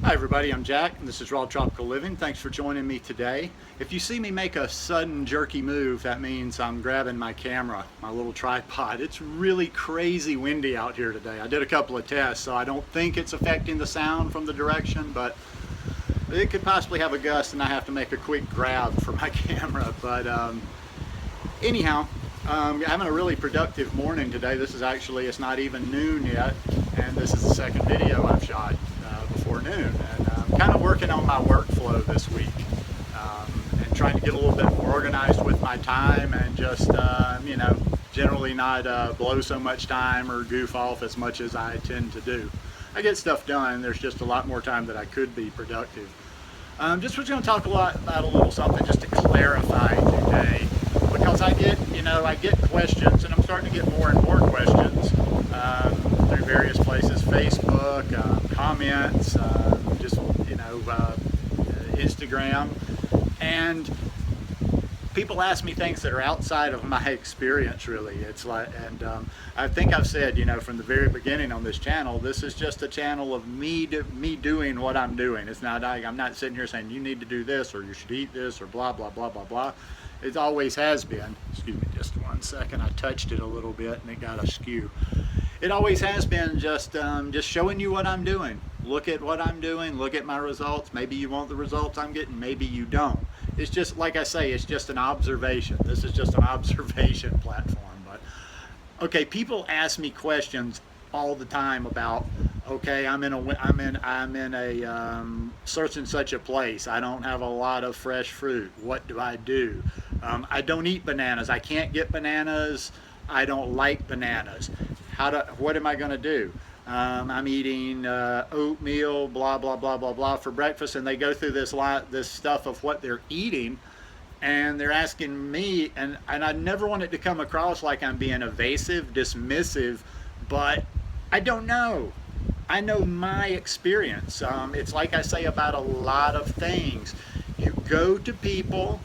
Hi everybody, I'm Jack and this is Raw Tropical Living. Thanks for joining me today. If you see me make a sudden jerky move, that means I'm grabbing my camera, my little tripod. It's really crazy windy out here today. I did a couple of tests, so I don't think it's affecting the sound from the direction, but it could possibly have a gust and I have to make a quick grab for my camera. But anyhow, having a really productive morning today. This is actually, it's not even noon yet, and this is the second video I've shot before noon. And I'm kind of working on my workflow this week and trying to get a little bit more organized with my time and just, generally not blow so much time or goof off as much as I tend to do. I get stuff done. There's just a lot more time that I could be productive. Just was going to talk about a little something just to clarify today, because I get questions, and I'm starting to get more and more questions through various places, Facebook, comments, Instagram, and people ask me things that are outside of my experience, really. It's like, and I think I've said, from the very beginning on this channel, this is just a channel of me doing what I'm doing. It's not, I'm not sitting here saying you need to do this or you should eat this or blah, blah, blah, blah, blah. It always has been. Excuse me just 1 second. I touched it a little bit and it got askew. It always has been just showing you what I'm doing. Look at what I'm doing. Look at my results. Maybe you want the results I'm getting. Maybe you don't. It's just, like I say, it's just an observation. This is just an observation platform. But okay, people ask me questions all the time about, okay, I'm in a such and such a place. I don't have a lot of fresh fruit. What do I do? I don't eat bananas. I can't get bananas. I don't like bananas. What am I going to do? I'm eating oatmeal, blah, blah, blah, blah, blah for breakfast, and they go through this stuff of what they're eating, and they're asking me, and I never want it to come across like I'm being evasive, dismissive, but I don't know. I know my experience. It's like I say about a lot of things. You go to people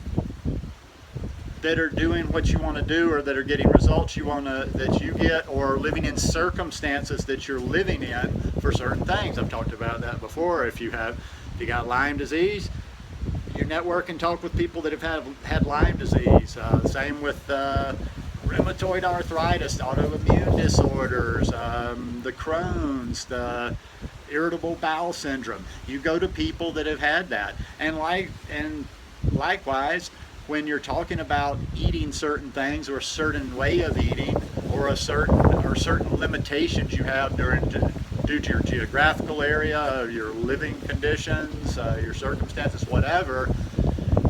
that are doing what you want to do, or that are getting results that you get, or living in circumstances that you're living in for certain things. I've talked about that before. If you got Lyme disease, you network and talk with people that have had Lyme disease. Same with rheumatoid arthritis, autoimmune disorders, the Crohn's, the irritable bowel syndrome. You go to people that have had that, and likewise, when you're talking about eating certain things or a certain way of eating or certain limitations you have due to your geographical area, your living conditions, your circumstances, whatever,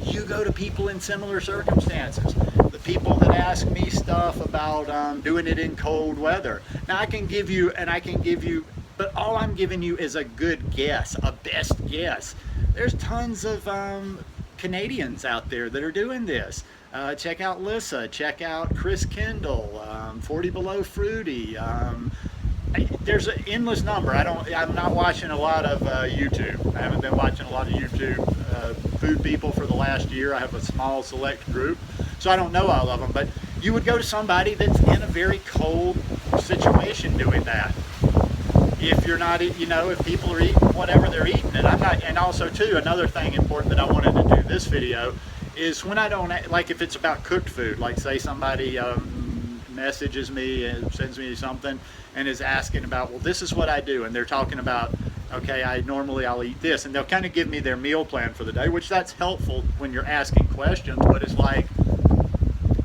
you go to people in similar circumstances. The people that ask me stuff about doing it in cold weather. Now I can give you, but all I'm giving you is a good guess, a best guess. There's tons of Canadians out there that are doing this. Check out Lissa, check out Chris Kendall, 40 Below Fruity. There's an endless number. I'm not watching a lot of YouTube. I haven't been watching a lot of YouTube food people for the last year. I have a small select group, so I don't know all of them, but you would go to somebody that's in a very cold situation doing that. If you're not, if people are eating whatever they're eating, and also too, another thing important that I wanted to do this video is when I don't, like if it's about cooked food, like say somebody messages me and sends me something and is asking about, well, this is what I do, and they're talking about, okay, I'll eat this, and they'll kind of give me their meal plan for the day, which that's helpful when you're asking questions, but it's like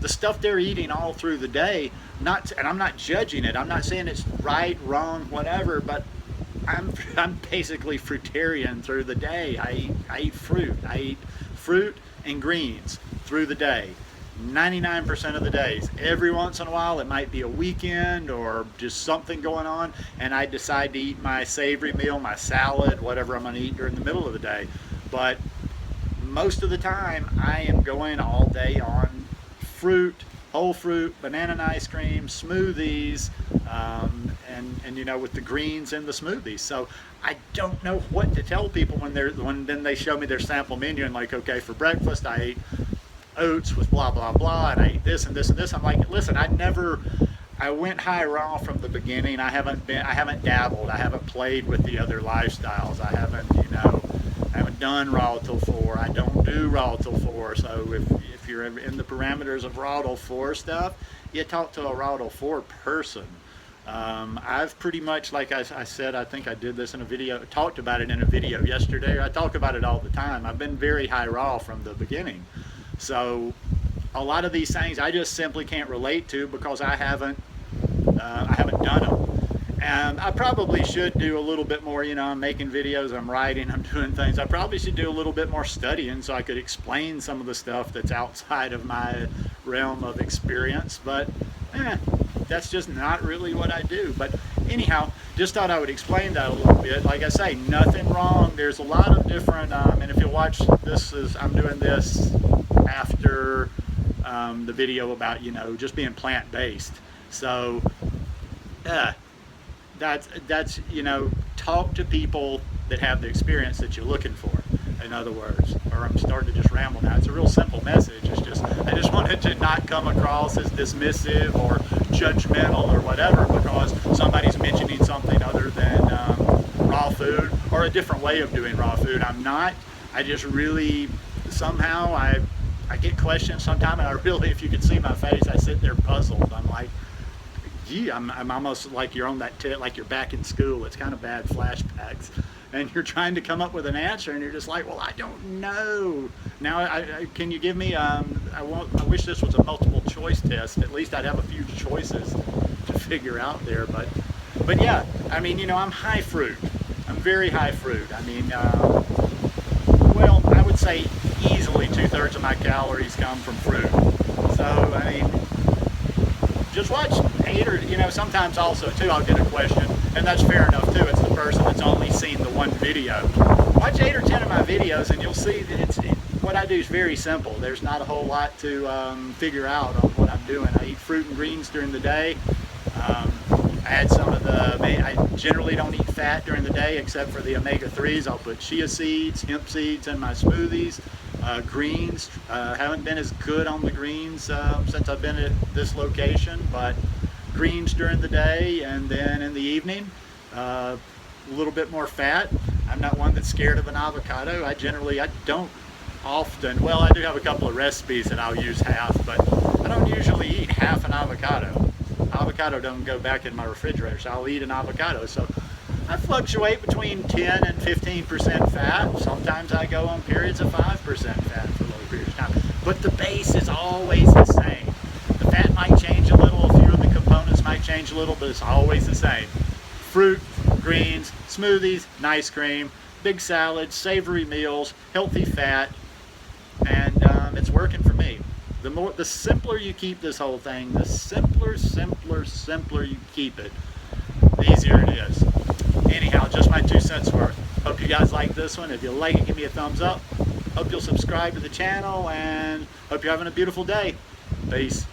the stuff they're eating all through the day, and I'm not judging it. I'm not saying it's right, wrong, whatever, but I'm basically fruitarian through the day. I eat fruit. I eat fruit and greens through the day. 99% of the days. Every once in a while, it might be a weekend or just something going on, and I decide to eat my savory meal, my salad, whatever I'm going to eat during the middle of the day. But most of the time, I am going all day on fruit, whole fruit, banana and ice cream, smoothies, and with the greens in the smoothies. So I don't know what to tell people when then they show me their sample menu and like, okay, for breakfast I ate oats with blah blah blah, and I ate this and this and this. I'm like, listen, I I went high raw from the beginning. I haven't dabbled. I haven't played with the other lifestyles. I haven't done raw till 4. I don't do raw till 4. So if you're in the parameters of raw till 4 stuff, you talk to a raw till 4 person. I've pretty much, like I said, I think I did this in a video, talked about it in a video yesterday. I talk about it all the time. I've been very high raw from the beginning. So a lot of these things I just simply can't relate to because I haven't done them. And I probably should do a little bit more, you know, I'm making videos, I'm writing, I'm doing things. I probably should do a little bit more studying so I could explain some of the stuff that's outside of my realm of experience. But that's just not really what I do. But anyhow, just thought I would explain that a little bit. Like I say, nothing wrong. There's a lot of different, and if you watch this, I'm doing this after the video about, you know, just being plant-based. So that's you know, talk to people that have the experience that you're looking for, in other words. Or I'm starting to just ramble now. It's a real simple message. It's just, I just wanted to not come across as dismissive or judgmental or whatever because somebody's mentioning something other than raw food or a different way of doing raw food. I'm not. I just really, somehow I get questions sometimes, and I really, if you could see my face, I sit there puzzled. I'm like, gee, I'm almost like you're on that like you're back in school. It's kind of bad flashbacks, and you're trying to come up with an answer, and you're just like, well, I don't know. Now, can you give me? I wish this was a multiple choice test. At least I'd have a few choices to figure out there. But yeah, I mean, you know, I'm high fruit. I'm very high fruit. I mean, well, I would say easily 2/3 of my calories come from fruit. So I mean, just watch 8 or, you know, sometimes also too I'll get a question, and that's fair enough too. It's the person that's only seen the one video. Watch 8 or 10 of my videos and you'll see that what I do is very simple. There's not a whole lot to figure out on what I'm doing. I eat fruit and greens during the day. I add some of I generally don't eat fat during the day except for the omega-3s. I'll put chia seeds, hemp seeds in my smoothies. Greens, haven't been as good on the greens since I've been at this location, but greens during the day, and then in the evening a little bit more fat. I'm not one that's scared of an avocado. I don't often, well, I do have a couple of recipes that I'll use half, but I don't usually eat half an avocado. Avocado doesn't go back in my refrigerator, so I'll eat an avocado. So I fluctuate between 10 and 15% fat. Sometimes I go on periods of 5% fat for long periods of time. But the base is always the same. The fat might change a little, a few of the components might change a little, but it's always the same. Fruit, greens, smoothies, ice cream, big salads, savory meals, healthy fat, and it's working for me. The simpler you keep this whole thing, the simpler you keep it, the easier it is. Anyhow, just my 2 cents worth. Hope you guys like this one. If you like it, give me a thumbs up. Hope you'll subscribe to the channel, and hope you're having a beautiful day. Peace.